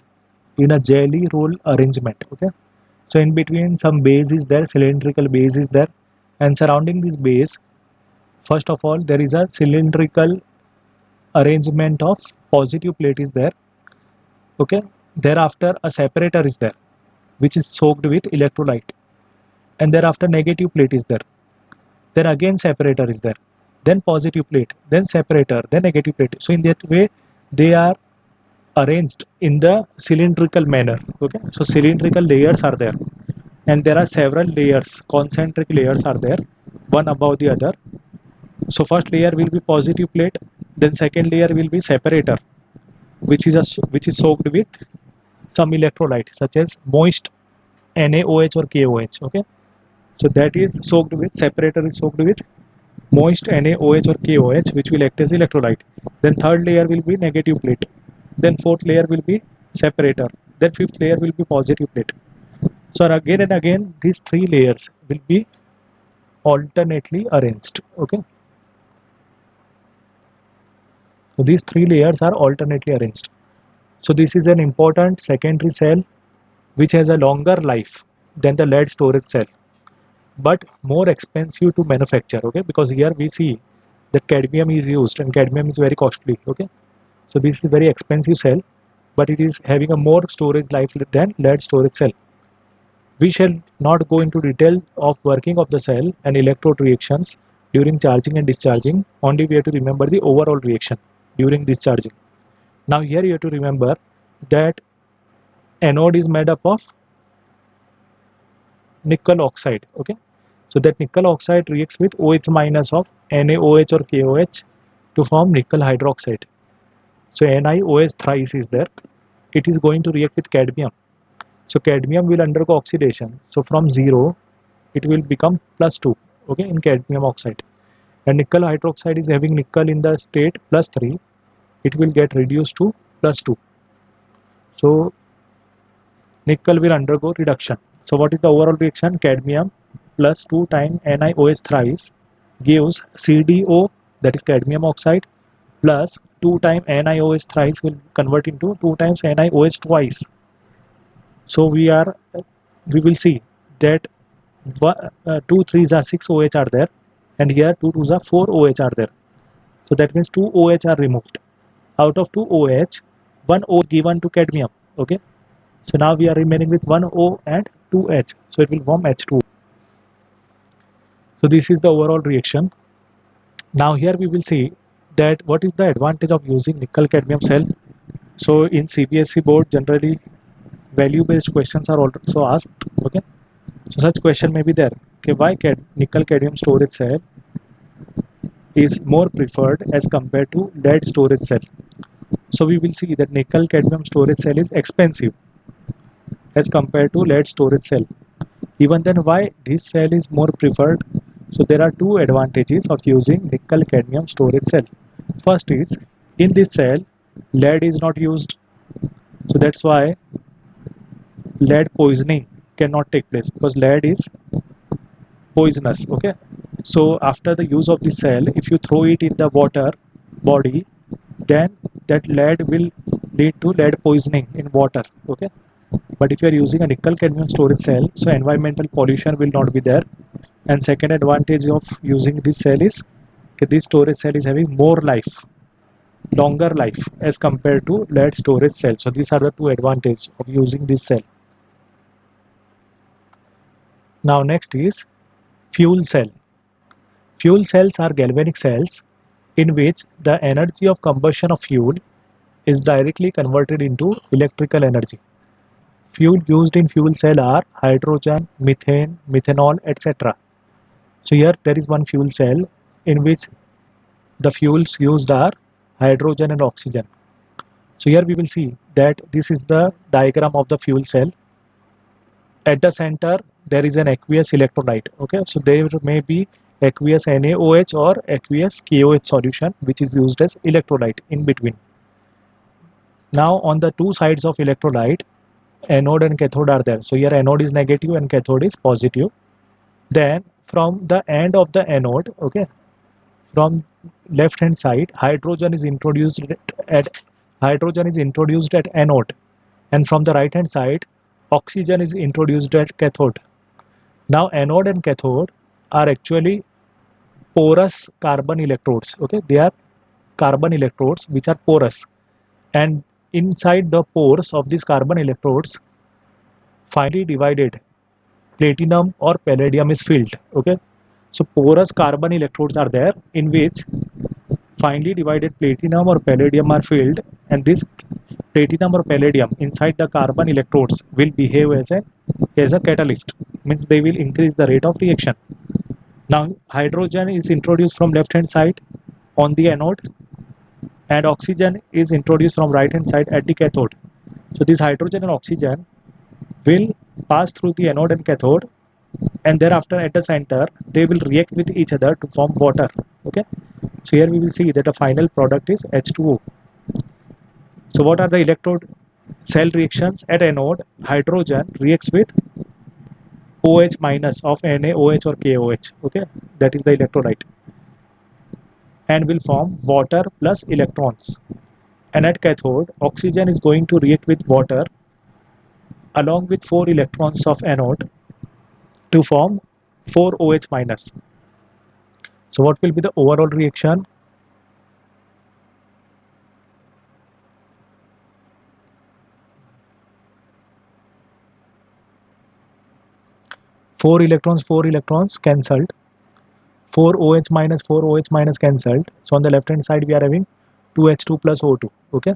in a jelly roll arrangement. Okay, so in between some base is there, cylindrical base is there, and surrounding this base, first of all, there is a cylindrical arrangement of positive plate is there. Okay, thereafter a separator is there, which is soaked with electrolyte, and thereafter negative plate is there. Then again separator is there, then positive plate, then separator, then negative plate. So in that way, they are arranged in the cylindrical manner. Okay, so cylindrical layers are there, and there are several layers, concentric layers are there, one above the other. So first layer will be positive plate, then second layer will be separator, which is soaked with some electrolyte such as moist NaOH or KOH. Okay, so that is soaked with, separator is soaked with moist NaOH or KOH, which will act as electrolyte. Then third layer will be negative plate, then fourth layer will be separator, then fifth layer will be positive plate. So again and again these three layers will be alternately arranged. Okay, so these three layers are alternately arranged. So this is an important secondary cell which has a longer life than the lead storage cell, but more expensive to manufacture. Okay, because here we see that cadmium is used, and cadmium is very costly. Okay, so this is very expensive cell, but it is having a more storage life than lead storage cell. We shall not go into detail of working of the cell and electrode reactions during charging and discharging. Only we have to remember the overall reaction during discharging. Now here you have to remember that anode is made up of nickel oxide. Okay, so that nickel oxide reacts with OH minus of NaOH or KOH to form nickel hydroxide. So NiOH thrice is there. It is going to react with cadmium. So cadmium will undergo oxidation. So from 0, it will become +2. Okay, in cadmium oxide. And nickel hydroxide is having nickel in the state +3. It will get reduced to +2. So nickel will undergo reduction. So what is the overall reaction? Cadmium plus 2 times NiOH thrice gives CdO, that is cadmium oxide, plus 2 times NiOH thrice will convert into 2 times NiOH twice. So we will see that 2 3s are 6 OH are there, and here 2 2s are 4 OH are there. So that means 2 OH are removed. Out of 2 OH, 1 O is given to cadmium. Okay, so now we are remaining with 1 O and 2 H. So it will form H2. So this is the overall reaction. Now here we will see that what is the advantage of using nickel cadmium cell. So in CBSE board, generally value based questions are also asked. Okay, so such question may be there. Okay, why nickel cadmium storage cell is more preferred as compared to lead storage cell? So we will see that nickel cadmium storage cell is expensive as compared to lead storage cell. Even then, why this cell is more preferred? So there are two advantages of using nickel cadmium storage cell. First is, in this cell lead is not used, so that's why lead poisoning cannot take place because lead is poisonous. Okay, so after the use of this cell, if you throw it in the water body, then that lead will lead to lead poisoning in water. Okay, but if you are using a nickel cadmium storage cell, so environmental pollution will not be there. And second advantage of using this cell is that this storage cell is having more life, longer life as compared to lead storage cell. So these are the two advantages of using this cell. Now next is fuel cell. Fuel cells are galvanic cells in which the energy of combustion of fuel is directly converted into electrical energy. Fuel used in fuel cell are hydrogen, methane, methanol, etc. So here there is one fuel cell in which the fuels used are hydrogen and oxygen. So here we will see that this is the diagram of the fuel cell. At the center there is an aqueous electrolyte. Okay, so there may be aqueous NaOH or aqueous KOH solution which is used as electrolyte in between. Now on the two sides of electrolyte, anode and cathode are there. So here anode is negative and cathode is positive. Then from the end of the anode, okay, from left hand side, hydrogen is introduced at anode, and from the right hand side, oxygen is introduced at cathode. Now anode and cathode are actually porous carbon electrodes. Okay, they are carbon electrodes which are porous, and inside the pores of these carbon electrodes, finely divided platinum or palladium is filled. Okay, so porous carbon electrodes are there in which finely divided platinum or palladium are filled, and this platinum or palladium inside the carbon electrodes will behave as a catalyst, means they will increase the rate of reaction. Now hydrogen is introduced from left hand side on the anode, and oxygen is introduced from right hand side at the cathode. So this hydrogen and oxygen will pass through the anode and cathode, and thereafter at the center they will react with each other to form water. Okay, so here we will see that the final product is H2O. So what are the electrode cell reactions? At anode, hydrogen reacts with OH minus of NaOH or KOH. Okay, that is the electrolyte, and will form water plus electrons. And at cathode, oxygen is going to react with water along with 4 electrons of anode to form 4 OH minus. So what will be the overall reaction? Four electrons cancelled. 4 OH minus cancelled. So on the left hand side we are having 2H2 plus O2. Okay,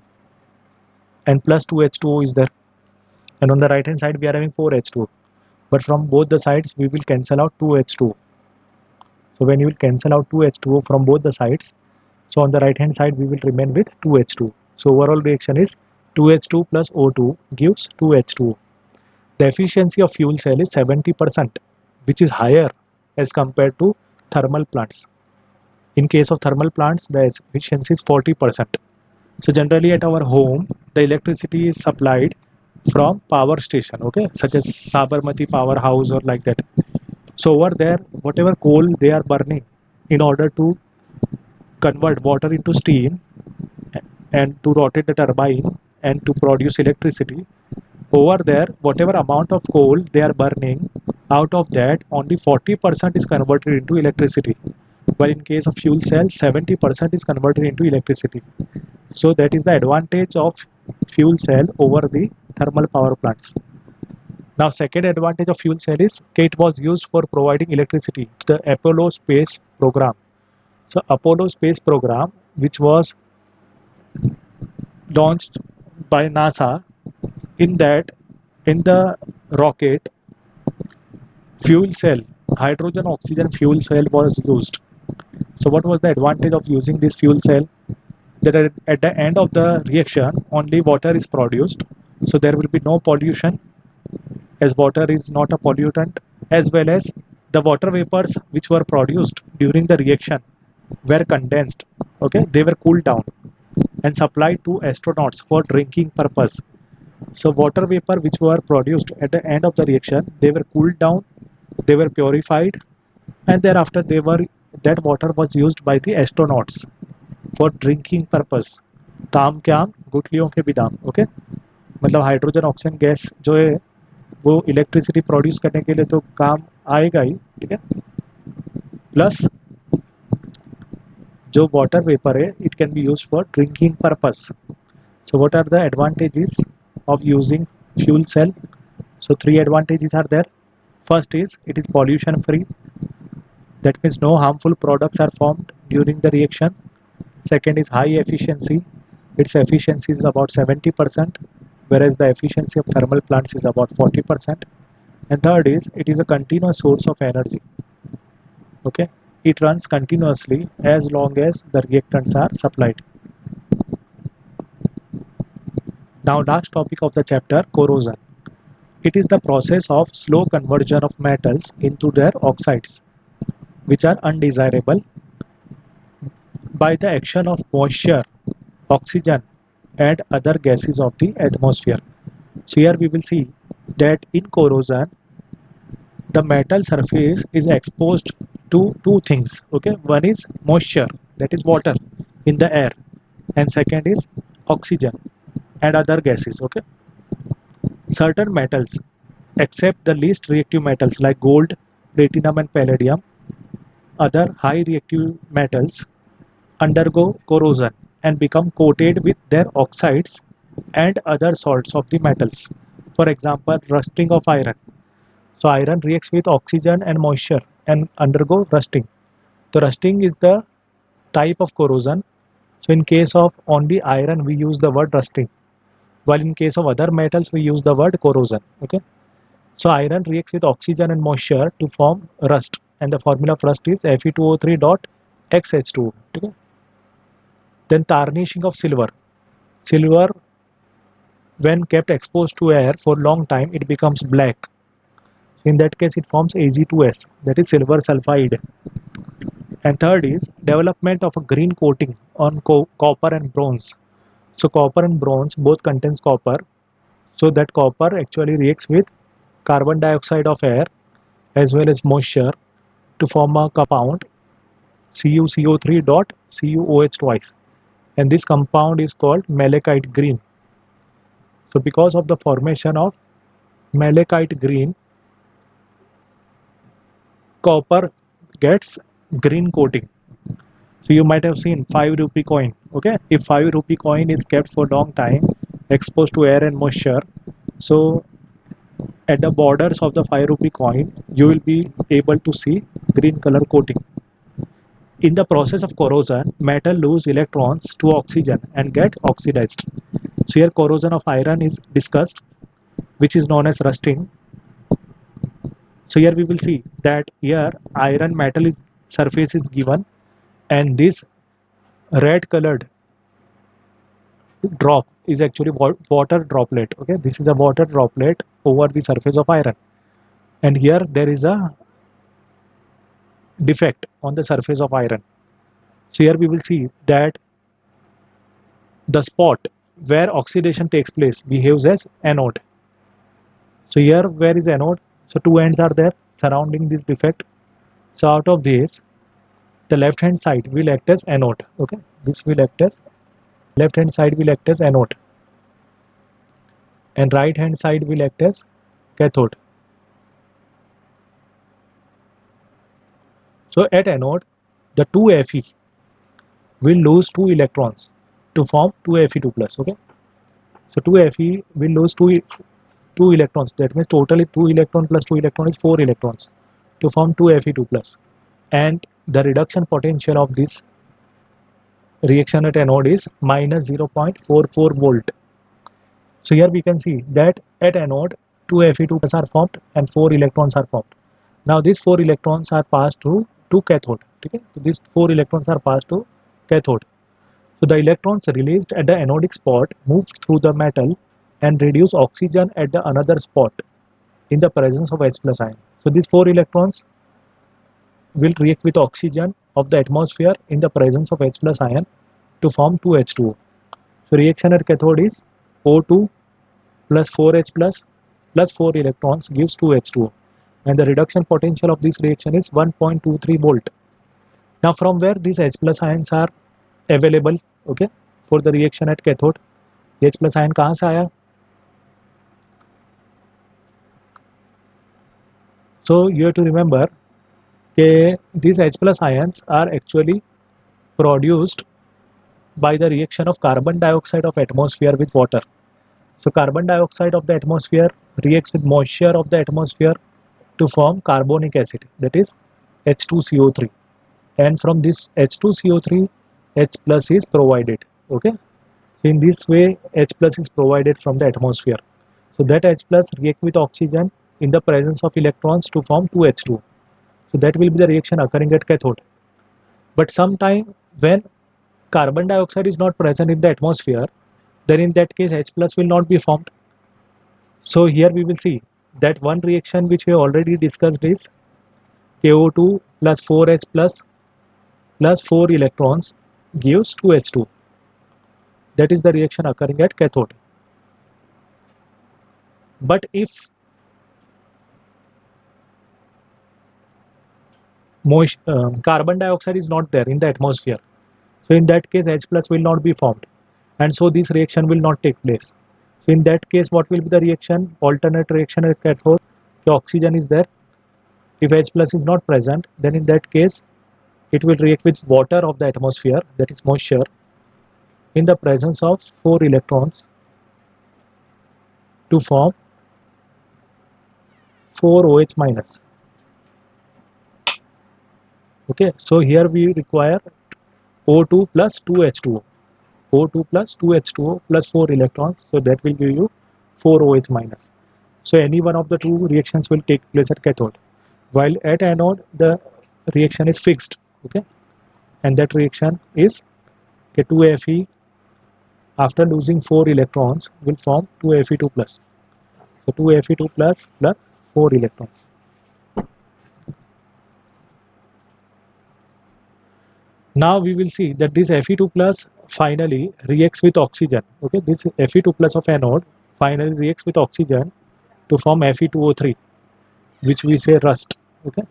and plus 2H2O is there. And on the right hand side we are having 4H2O. But from both the sides we will cancel out 2H2O. So when you will cancel out 2H2O from both the sides, so on the right hand side we will remain with 2H2. So overall reaction is 2H2 plus O2 gives 2H2O. The efficiency of fuel cell is 70%, which is higher as compared to thermal plants. In case of thermal plants, the efficiency is 40%. So generally at our home, the electricity is supplied from power station, okay, such as Sabarmati powerhouse or like that. So over there, whatever coal they are burning in order to convert water into steam and to rotate the turbine and to produce electricity, over there whatever amount of coal they are burning, out of that only 40% is converted into electricity, while in case of fuel cell 70% is converted into electricity. So that is the advantage of fuel cell over the thermal power plants. Now second advantage of fuel cell is it was used for providing electricity to the Apollo space program. So Apollo space program, which was launched by NASA, in that, in the rocket, fuel cell, hydrogen oxygen fuel cell was used. So what was the advantage of using this fuel cell? That at the end of the reaction only water is produced, so there will be no pollution, as water is not a pollutant, as well as the water vapors which were produced during the reaction were condensed. Okay, they were cooled down and supplied to astronauts for drinking purpose. So water vapor which were produced at the end of the reaction, they were cooled down, they were purified, and thereafter that water was used by the astronauts for drinking purpose. ताम के आम गुठलियों के भी दाम, okay. मतलब hydrogen oxygen gas जो है वो इलेक्ट्रिसिटी प्रोड्यूस करने के लिए तो काम आएगा ही, ठीक है। प्लस जो वाटर वेपर है it can be use for drinking purpose. So what are the advantages of using fuel cell? So three advantages are there. First is it is pollution free. That means no harmful products are formed during the reaction. Second is high efficiency. Its efficiency is about 70%, whereas the efficiency of thermal plants is about 40%. And third is it is a continuous source of energy. Okay, it runs continuously as long as the reactants are supplied. Now last topic of the chapter, corrosion. It is the process of slow conversion of metals into their oxides, which are undesirable by the action of moisture, oxygen, and other gases of the atmosphere. So here we will see that in corrosion, the metal surface is exposed to two things. Okay, one is moisture, that is water in the air, and second is oxygen and other gases. Okay, certain metals, except the least reactive metals like gold, platinum, and palladium, other high reactive metals undergo corrosion and become coated with their oxides and other salts of the metals. For example, rusting of iron. So iron reacts with oxygen and moisture and undergo rusting. The rusting is the type of corrosion. So in case of only iron, we use the word rusting, while in case of other metals, we use the word corrosion. Okay. So iron reacts with oxygen and moisture to form rust, and the formula of rust is Fe2O3.XH2O. Okay. Then tarnishing of silver. Silver, when kept exposed to air for long time, it becomes black. In that case, it forms Ag2S, that is silver sulfide. And third is development of a green coating on copper and bronze. So copper and bronze both contains copper. So that copper actually reacts with carbon dioxide of air as well as moisture to form a compound CuCO3.CuOH twice. And this compound is called malachite green. So because of the formation of malachite green, copper gets green coating. So you might have seen 5 rupee coin. Okay, if 5 rupee coin is kept for long time exposed to air and moisture, so at the borders of the 5 rupee coin you will be able to see green color coating. In the process of corrosion, metal lose electrons to oxygen and get oxidized. So here corrosion of iron is discussed, which is known as rusting. So here we will see that here iron metal is surface is given, and this red colored drop is actually water droplet. Okay, this is a water droplet over the surface of iron, and here there is a defect on the surface of iron. So here we will see that the spot where oxidation takes place behaves as anode. So here where is anode? So two ends are there surrounding this defect. So out of this, the left hand side will act as anode. Okay, this will act as left hand side will act as anode, and right hand side will act as cathode. So at anode, the 2Fe will lose 2 electrons to form 2Fe2 plus. Okay, so 2Fe will lose 2 electrons. That means totally 2 electron plus 2 electron is 4 electrons to form 2Fe2 plus. And the reduction potential of this reaction at anode is minus 0.44 volt. So here we can see that at anode 2Fe2 plus are formed and 4 electrons are formed. Now these 4 electrons are passed through to cathode. Okay? So these 4 electrons are passed to cathode. So the electrons released at the anodic spot move through the metal and reduce oxygen at the another spot in the presence of H plus ion. So these 4 electrons will react with oxygen of the atmosphere in the presence of H plus ion to form 2H2O. So reaction at cathode is O2 plus 4H plus 4 electrons gives 2H2O, and the reduction potential of this reaction is 1.23 volt. Now from where these H plus ions are available, okay, for the reaction at cathode? H plus ion कहाँ से आया? So you have to remember that these H plus ions are actually produced by the reaction of carbon dioxide of atmosphere with water. So carbon dioxide of the atmosphere reacts with moisture of the atmosphere to form carbonic acid, that is H2CO3, and from this H2CO3 H plus is provided. Okay, so in this way H plus is provided from the atmosphere. So that H plus react with oxygen in the presence of electrons to form 2H2. So that will be the reaction occurring at cathode. But sometime when carbon dioxide is not present in the atmosphere, then in that case H plus will not be formed. So here we will see that one reaction which we have already discussed is KO2 plus 4H plus 4 electrons gives 2H2. That is the reaction occurring at cathode. But if carbon dioxide is not there in the atmosphere, so in that case H plus will not be formed, and so this reaction will not take place. So in that case, what will be the reaction? Alternate reaction at cathode. The oxygen is there. If H plus is not present, then in that case it will react with water of the atmosphere, that is moisture, in the presence of 4 electrons to form 4OH minus. Okay, so here we require O2 plus 2H2O. O2 plus 2H2O plus 4 electrons, so that will give you 4OH minus. So any one of the two reactions will take place at cathode, while at anode the reaction is fixed. Okay, and that reaction is K2Fe after losing 4 electrons will form 2Fe2 plus. So 2Fe2 plus 4 electrons. Now we will see that this Fe2 plus finally reacts with oxygen. Okay, this Fe2 plus of anode finally reacts with oxygen to form Fe2O3, which we say rust. Okay.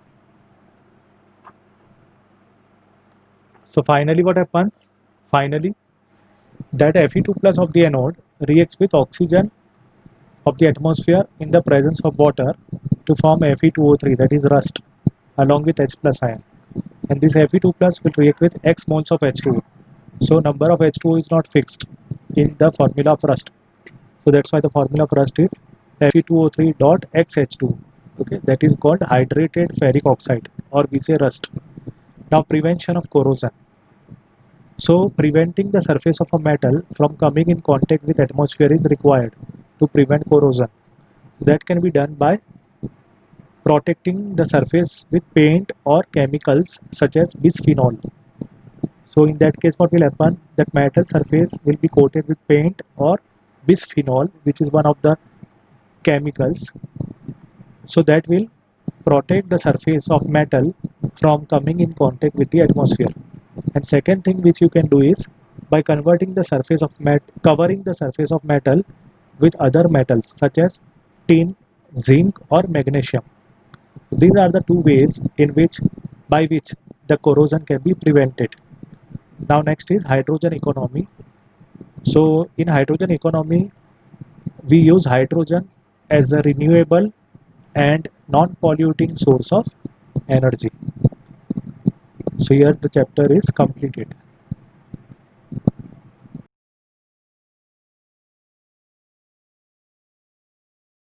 So finally what happens? Finally that Fe2 plus of the anode reacts with oxygen of the atmosphere in the presence of water to form Fe2O3, that is rust, along with H plus ion. And this Fe2 plus will react with X moles of H2O. So number of H2O is not fixed in the formula of rust. So that's why the formula of rust is Fe2O3 dot XH2. Okay, that is called hydrated ferric oxide, or we say rust. Now prevention of corrosion. So preventing the surface of a metal from coming in contact with atmosphere is required to prevent corrosion. That can be done by protecting the surface with paint or chemicals such as bisphenol. So in that case what will happen? That metal surface will be coated with paint or bisphenol, which is one of the chemicals. So that will protect the surface of metal from coming in contact with the atmosphere. And second thing which you can do is by converting the surface of covering the surface of metal with other metals such as tin, zinc or magnesium. These are the two ways by which the corrosion can be prevented. Now next is hydrogen economy. So in hydrogen economy we use hydrogen as a renewable and non-polluting source of energy. So here the chapter is completed.